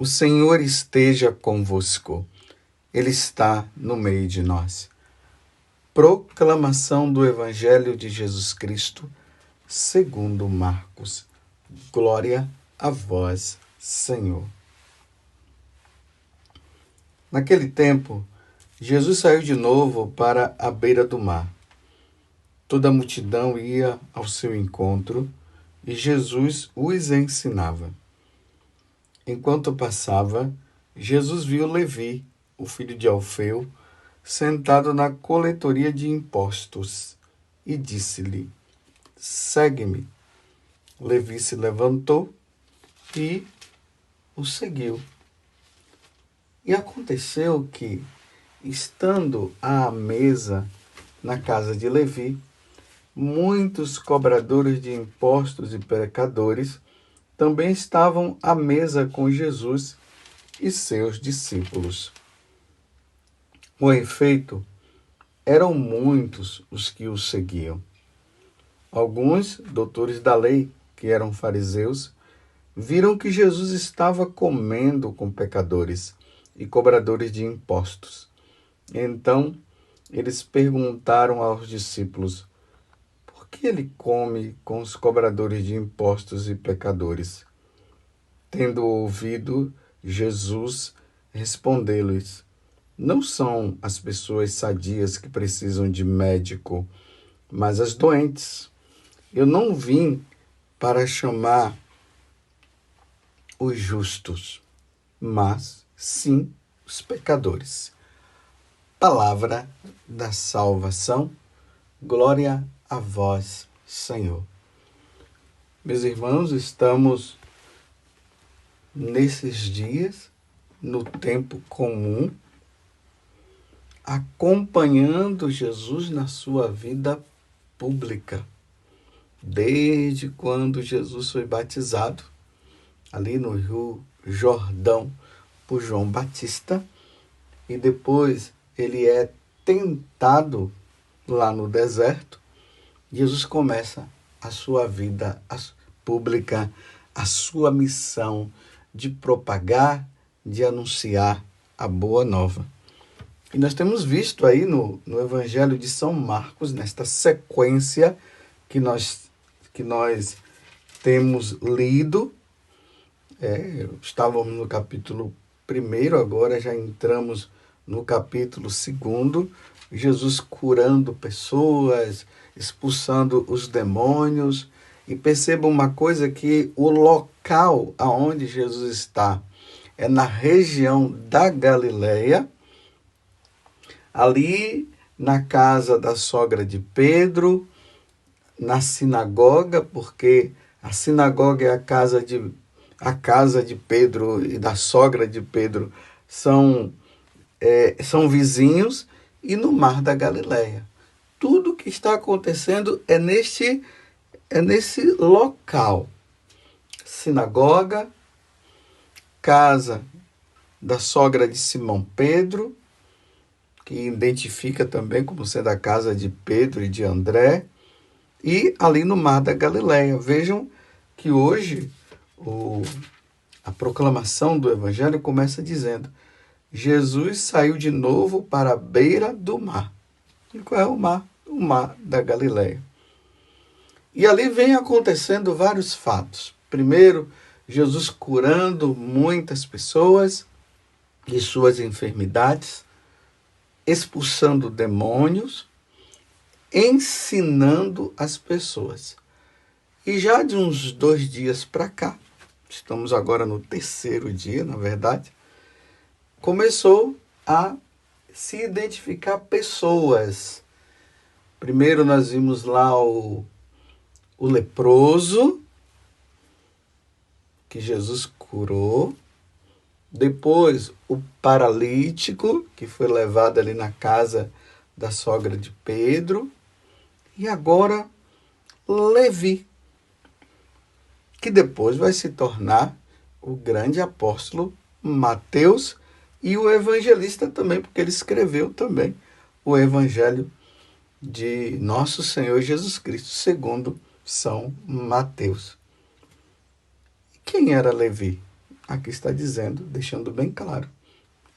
O Senhor esteja convosco. Ele está no meio de nós. Proclamação do Evangelho de Jesus Cristo, segundo Marcos. Glória a vós, Senhor. Naquele tempo, Jesus saiu de novo para a beira do mar. Toda a multidão ia ao seu encontro e Jesus os ensinava. Enquanto passava, Jesus viu Levi, o filho de Alfeu, sentado na coletoria de impostos, e disse-lhe: Segue-me. Levi se levantou e o seguiu. E aconteceu que, estando à mesa na casa de Levi, muitos cobradores de impostos e pecadores também estavam à mesa com Jesus e seus discípulos. Com efeito, eram muitos os que o seguiam. Alguns doutores da lei, que eram fariseus, viram que Jesus estava comendo com pecadores e cobradores de impostos. Então, eles perguntaram aos discípulos: por que ele come com os cobradores de impostos e pecadores? Tendo ouvido, Jesus respondeu-lhes: não são as pessoas sadias que precisam de médico, mas as doentes. Eu não vim para chamar os justos, mas sim os pecadores. Palavra da salvação, glória a vós, Senhor. Meus irmãos, estamos nesses dias, no tempo comum, acompanhando Jesus na sua vida pública. Desde quando Jesus foi batizado, ali no Rio Jordão, por João Batista, e depois ele é tentado lá no deserto, Jesus começa a sua vida pública, a sua missão de propagar, de anunciar a boa nova. E nós temos visto aí no Evangelho de São Marcos, nesta sequência que nós temos lido, estávamos no capítulo 1, agora já entramos no capítulo 2, Jesus curando pessoas, expulsando os demônios. E perceba uma coisa, que o local aonde Jesus está é na região da Galileia, ali na casa da sogra de Pedro, na sinagoga, porque a sinagoga é a casa de Pedro e da sogra de Pedro são vizinhos, e no mar da Galileia. Tudo que está acontecendo é nesse local. Sinagoga, casa da sogra de Simão Pedro, que identifica também como sendo a casa de Pedro e de André, e ali no mar da Galileia. Vejam que hoje a proclamação do Evangelho começa dizendo: Jesus saiu de novo para a beira do mar. E qual é o mar? O mar da Galileia. E ali vem acontecendo vários fatos. Primeiro, Jesus curando muitas pessoas de suas enfermidades, expulsando demônios, ensinando as pessoas. E já de uns 2 dias para cá, estamos agora no 3º dia, na verdade, começou a se identificar pessoas. Primeiro nós vimos lá o leproso, que Jesus curou. Depois o paralítico, que foi levado ali na casa da sogra de Pedro. E agora Levi, que depois vai se tornar o grande apóstolo Mateus e o evangelista também, porque ele escreveu também o evangelho de nosso Senhor Jesus Cristo, segundo São Mateus. Quem era Levi? aqui está dizendo, deixando bem claro,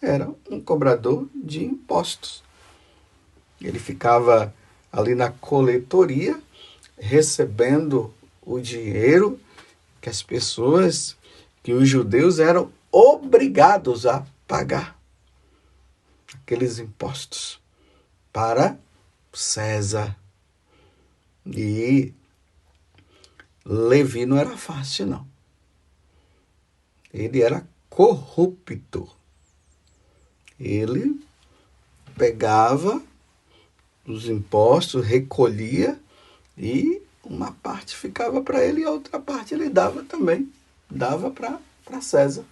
era um cobrador de impostos. Ele ficava ali na coletoria, recebendo o dinheiro que as pessoas, que os judeus eram obrigados a pagar. Aqueles impostos para César. E Levi não era fácil, não. Ele era corrupto. Ele pegava os impostos, recolhia e uma parte ficava para ele e a outra parte ele dava também. Dava para César.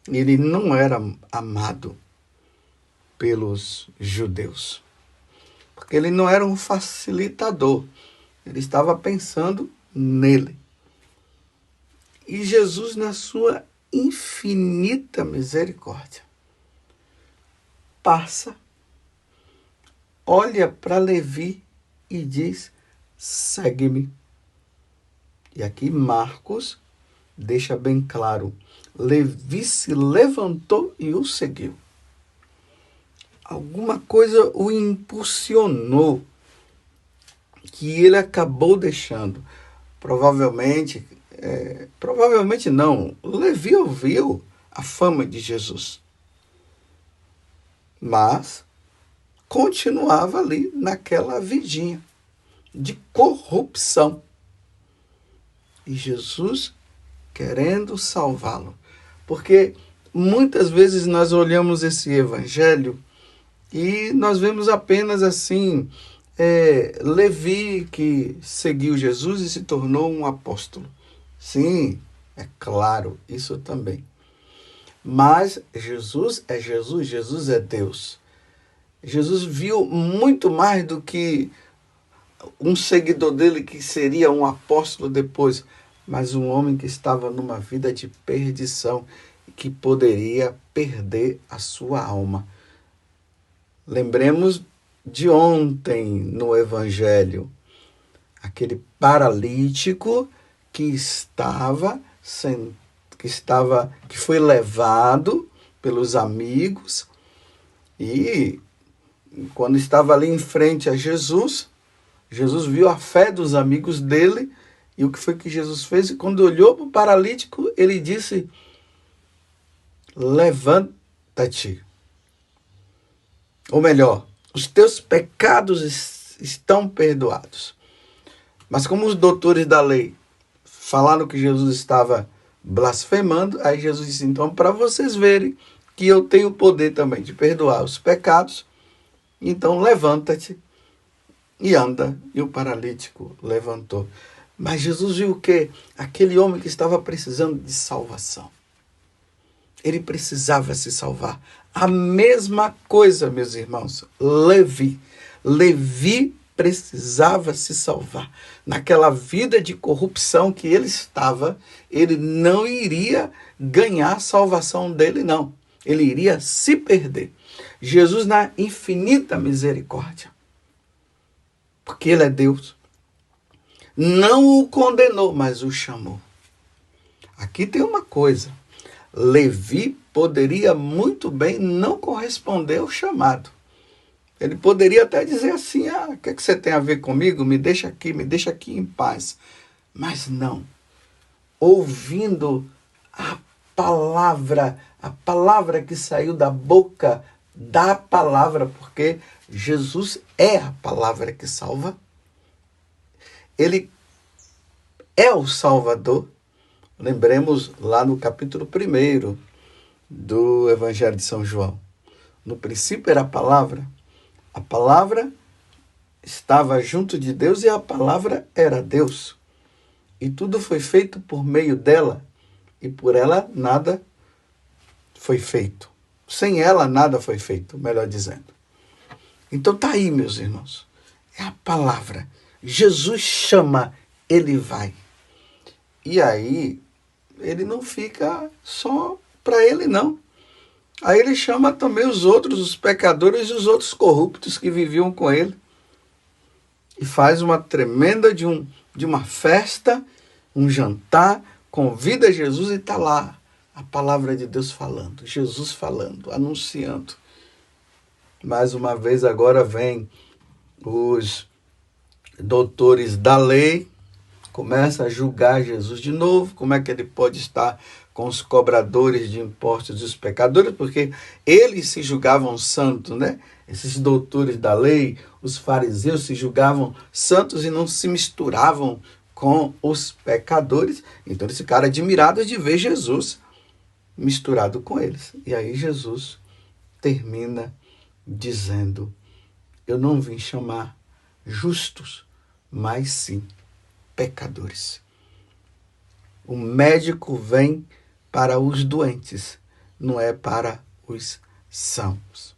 Ele não era amado pelos judeus, porque ele não era um facilitador. Ele estava pensando nele. E Jesus, na sua infinita misericórdia, passa, olha para Levi e diz: segue-me. E aqui Marcos deixa bem claro, Levi se levantou e o seguiu. Alguma coisa o impulsionou, que ele acabou deixando. Provavelmente não, Levi ouviu a fama de Jesus, mas continuava ali naquela vidinha de corrupção. E Jesus querendo salvá-lo. Porque muitas vezes nós olhamos esse evangelho e nós vemos apenas assim, Levi que seguiu Jesus e se tornou um apóstolo. Sim, é claro, isso também. Mas Jesus é Jesus, Jesus é Deus. Jesus viu muito mais do que um seguidor dele que seria um apóstolo depois, mas um homem que estava numa vida de perdição, que poderia perder a sua alma. Lembremos de ontem no Evangelho, aquele paralítico que foi levado pelos amigos e quando estava ali em frente a Jesus, Jesus viu a fé dos amigos dele e o que foi que Jesus fez? E quando olhou para o paralítico, ele disse: levanta-te. Ou melhor, os teus pecados estão perdoados. Mas como os doutores da lei falaram que Jesus estava blasfemando, aí Jesus disse: então, para vocês verem que eu tenho o poder também de perdoar os pecados, então levanta-te e anda. E o paralítico levantou. Mas Jesus viu que aquele homem que estava precisando de salvação, ele precisava se salvar. A mesma coisa, meus irmãos, Levi precisava se salvar. Naquela vida de corrupção que ele estava, ele não iria ganhar a salvação dele, não. Ele iria se perder. Jesus, na infinita misericórdia, porque ele é Deus, não o condenou, mas o chamou. Aqui tem uma coisa. Levi poderia muito bem não corresponder ao chamado. Ele poderia até dizer assim: o que você tem a ver comigo? Me deixa aqui em paz. Mas não. Ouvindo a palavra que saiu da boca da palavra, porque Jesus é a palavra que salva. Ele é o Salvador. Lembremos lá no capítulo 1 do Evangelho de São João. No princípio era a palavra estava junto de Deus e a palavra era Deus. E tudo foi feito por meio dela, e por ela nada foi feito. Sem ela nada foi feito, melhor dizendo. Então tá aí, meus irmãos. É a palavra. Jesus chama, ele vai. E aí, ele não fica só para ele, não. Aí ele chama também os outros, os pecadores e os outros corruptos que viviam com ele. E faz uma tremenda de uma festa, um jantar, convida Jesus e está lá a palavra de Deus falando, Jesus falando, anunciando. Mais uma vez agora vem os doutores da lei, começa a julgar Jesus de novo, como é que ele pode estar com os cobradores de impostos e os pecadores, porque eles se julgavam santos, né? Esses doutores da lei, os fariseus se julgavam santos e não se misturavam com os pecadores. Então eles ficaram admirados de ver Jesus misturado com eles. E aí Jesus termina dizendo: eu não vim chamar justos, mas sim pecadores. O médico vem para os doentes, não é para os sãos.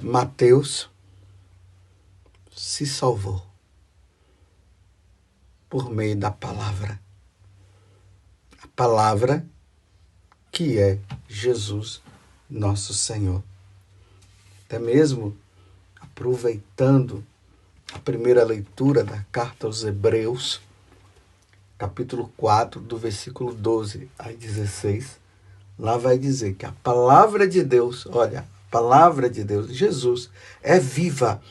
Mateus se salvou por meio da palavra. A palavra que é Jesus, nosso Senhor. Até mesmo aproveitando a primeira leitura da carta aos Hebreus, capítulo 4, do versículo 12 a 16, lá vai dizer que a palavra de Deus, olha, a palavra de Deus, Jesus, é viva,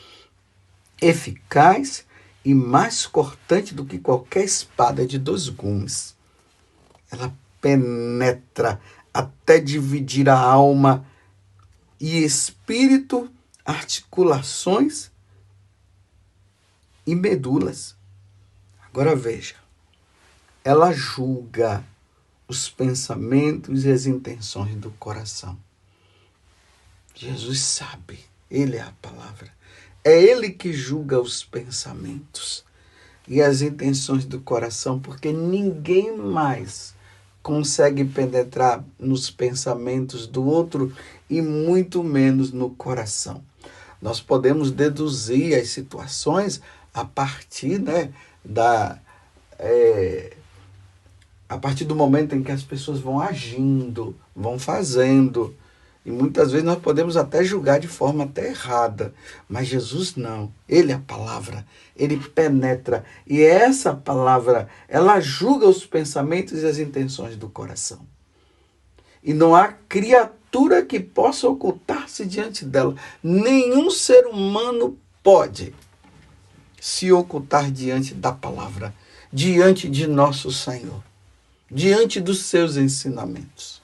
eficaz e mais cortante do que qualquer espada de 2 gumes. Ela penetra até dividir a alma e espírito, articulações e medulas. Agora veja, ela julga os pensamentos e as intenções do coração. Jesus sabe, ele é a palavra. É ele que julga os pensamentos e as intenções do coração, porque ninguém mais consegue penetrar nos pensamentos do outro e muito menos no coração. Nós podemos deduzir as situações a partir, a partir do momento em que as pessoas vão agindo, vão fazendo. E muitas vezes nós podemos até julgar de forma até errada. Mas Jesus não. Ele é a palavra. Ele penetra. E essa palavra, ela julga os pensamentos e as intenções do coração. E não há criatura que possa ocultar-se diante dela. Nenhum ser humano pode se ocultar diante da palavra, diante de nosso Senhor, diante dos seus ensinamentos.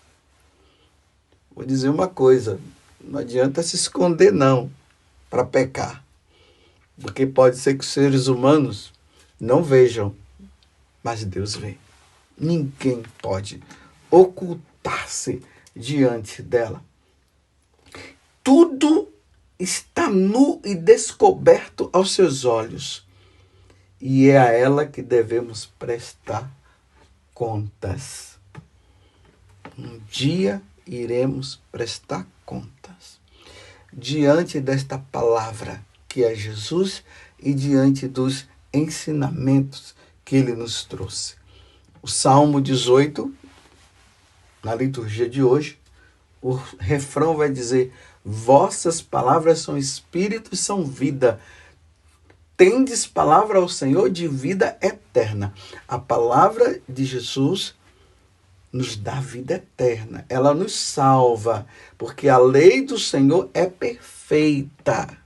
Vou dizer uma coisa, não adianta se esconder não para pecar, porque pode ser que os seres humanos não vejam, mas Deus vê. Ninguém pode ocultar-se diante dela. Tudo está nu e descoberto aos seus olhos, e é a ela que devemos prestar contas. Um dia iremos prestar contas diante desta palavra que é Jesus e diante dos ensinamentos que ele nos trouxe. O Salmo 18, na liturgia de hoje, o refrão vai dizer: vossas palavras são espírito e são vida. Tendes palavra ao Senhor de vida eterna. A palavra de Jesus nos dá vida eterna. Ela nos salva, porque a lei do Senhor é perfeita.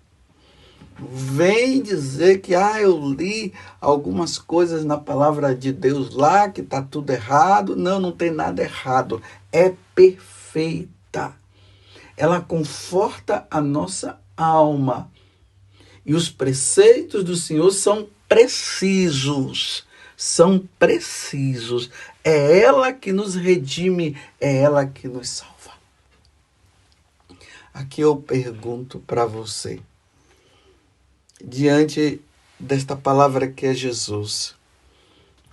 Vem dizer que eu li algumas coisas na palavra de Deus lá, que está tudo errado. Não, não tem nada errado. É perfeita. Ela conforta a nossa alma. E os preceitos do Senhor são precisos. São precisos. É ela que nos redime, é ela que nos salva. Aqui eu pergunto para você, diante desta palavra que é Jesus,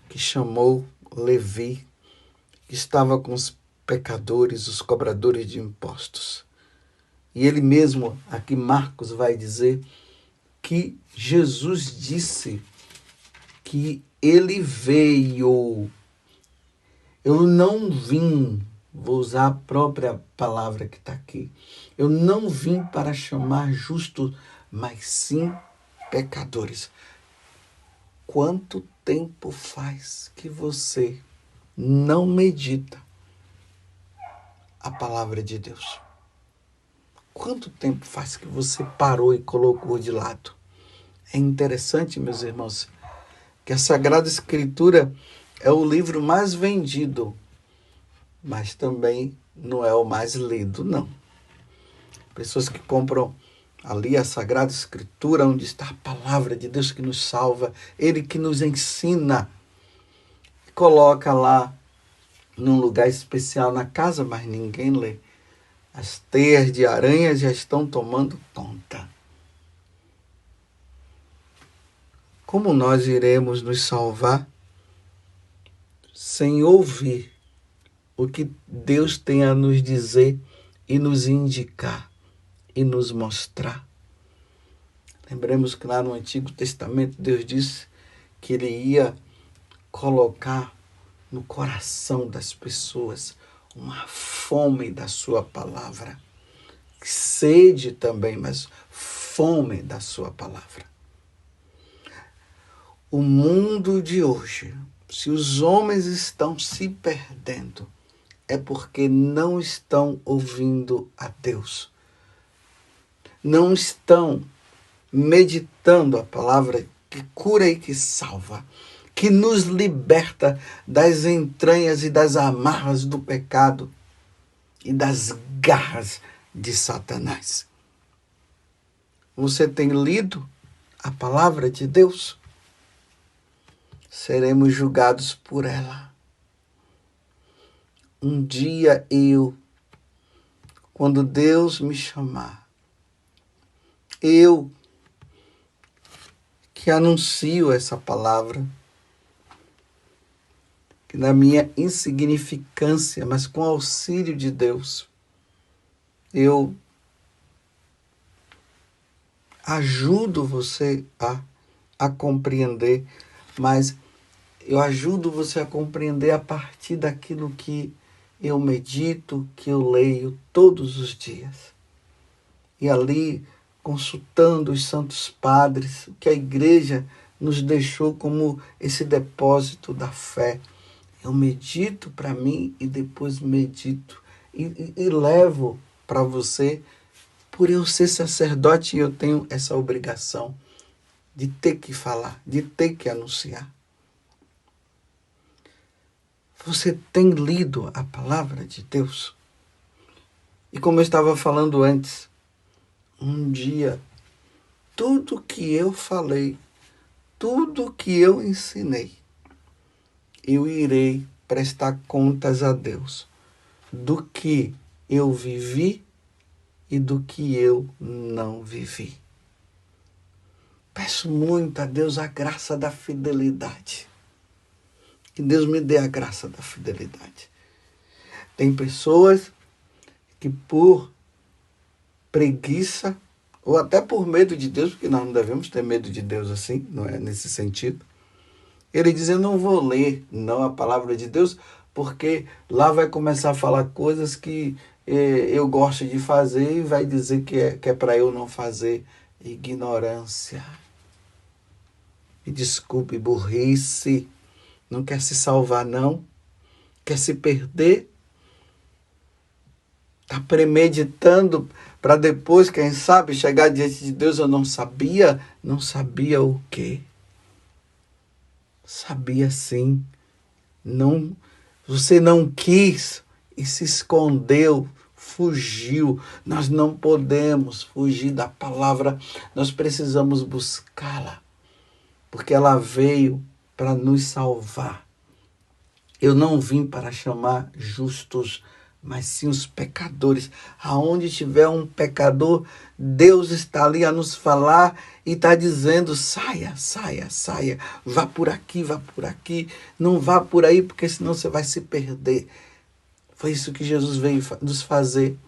que chamou Levi, que estava com os pecadores, os cobradores de impostos. E ele mesmo, aqui Marcos vai dizer que Jesus disse que ele veio. Eu não vim, vou usar a própria palavra que está aqui. Eu não vim para chamar justos, mas sim pecadores. quanto tempo faz que você não medita a palavra de Deus? Quanto tempo faz que você parou e colocou de lado? É interessante, meus irmãos, que a Sagrada Escritura é o livro mais vendido, mas também não é o mais lido, não. Pessoas que compram ali a Sagrada Escritura, onde está a palavra de Deus que nos salva, Ele que nos ensina, coloca lá num lugar especial na casa, mas ninguém lê. As teias de aranha já estão tomando conta. Como nós iremos nos salvar sem ouvir o que Deus tem a nos dizer e nos indicar e nos mostrar? Lembremos que lá no Antigo Testamento Deus disse que Ele ia colocar no coração das pessoas uma fome da sua palavra. Sede também, mas fome da sua palavra. O mundo de hoje, se os homens estão se perdendo, é porque não estão ouvindo a Deus. Não estão meditando a palavra que cura e que salva, que nos liberta das entranhas e das amarras do pecado e das garras de Satanás. Você tem lido a palavra de Deus? Seremos julgados por ela. Um dia quando Deus me chamar, eu que anuncio essa palavra, que na minha insignificância, mas com auxílio de Deus, eu ajudo você a compreender, mas eu ajudo você a compreender a partir daquilo que eu medito, que eu leio todos os dias. E ali, consultando os santos padres, o que a igreja nos deixou como esse depósito da fé. Eu medito para mim e depois medito e levo para você. Por eu ser sacerdote, eu tenho essa obrigação de ter que falar, de ter que anunciar. Você tem lido a palavra de Deus? E como eu estava falando antes, um dia, tudo que eu falei, tudo que eu ensinei, eu irei prestar contas a Deus do que eu vivi e do que eu não vivi. Peço muito a Deus a graça da fidelidade. Que Deus me dê a graça da fidelidade. Tem pessoas que por preguiça, ou até por medo de Deus, porque nós não devemos ter medo de Deus assim, não é nesse sentido. Ele diz, eu não vou ler não a palavra de Deus, porque lá vai começar a falar coisas que eu gosto de fazer e vai dizer que é para eu não fazer. Ignorância. Me desculpe, burrice. Não quer se salvar, não. Quer se perder. Está premeditando para depois, quem sabe, chegar diante de Deus. Eu não sabia. Não sabia o quê? Sabia sim. Não, você não quis e se escondeu, fugiu. Nós não podemos fugir da palavra. Nós precisamos buscá-la, porque ela veio para nos salvar. Eu não vim para chamar justos, mas sim os pecadores. Aonde tiver um pecador, Deus está ali a nos falar e está dizendo, saia, saia, saia, vá por aqui, não vá por aí, porque senão você vai se perder. Foi isso que Jesus veio nos fazer.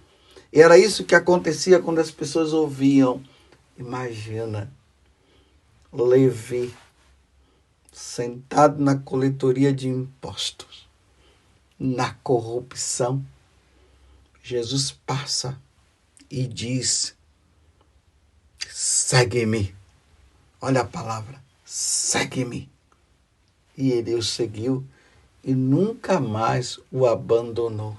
E era isso que acontecia quando as pessoas ouviam. Imagina, Levi, sentado na coletoria de impostos, na corrupção, Jesus passa e diz, segue-me. Olha a palavra, segue-me. E ele o seguiu e nunca mais o abandonou.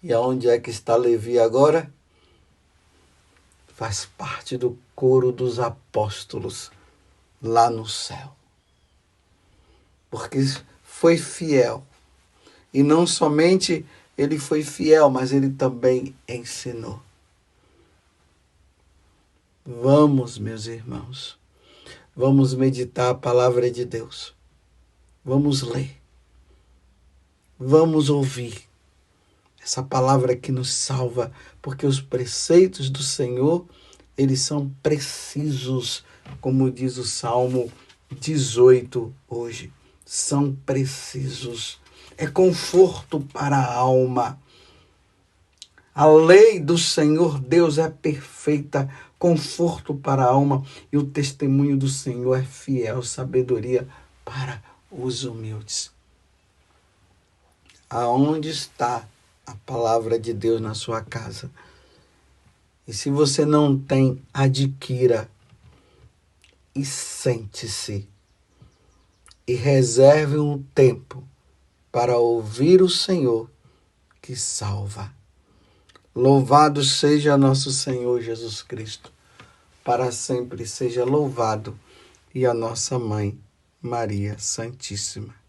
E aonde é que está Levi agora? Faz parte do coro dos apóstolos lá no céu. Porque foi fiel. E não somente ele foi fiel, mas ele também ensinou. Vamos, meus irmãos, vamos meditar a palavra de Deus. Vamos ler. Vamos ouvir essa palavra que nos salva, porque os preceitos do Senhor, eles são precisos, como diz o Salmo 18 hoje. São precisos. É conforto para a alma. A lei do Senhor Deus é perfeita, conforto para a alma, e o testemunho do Senhor é fiel, sabedoria para os humildes. Aonde está a palavra de Deus na sua casa? E se você não tem, adquira e sente-se e reserve um tempo para ouvir o Senhor que salva. Louvado seja nosso Senhor Jesus Cristo, para sempre seja louvado, e a nossa Mãe, Maria Santíssima.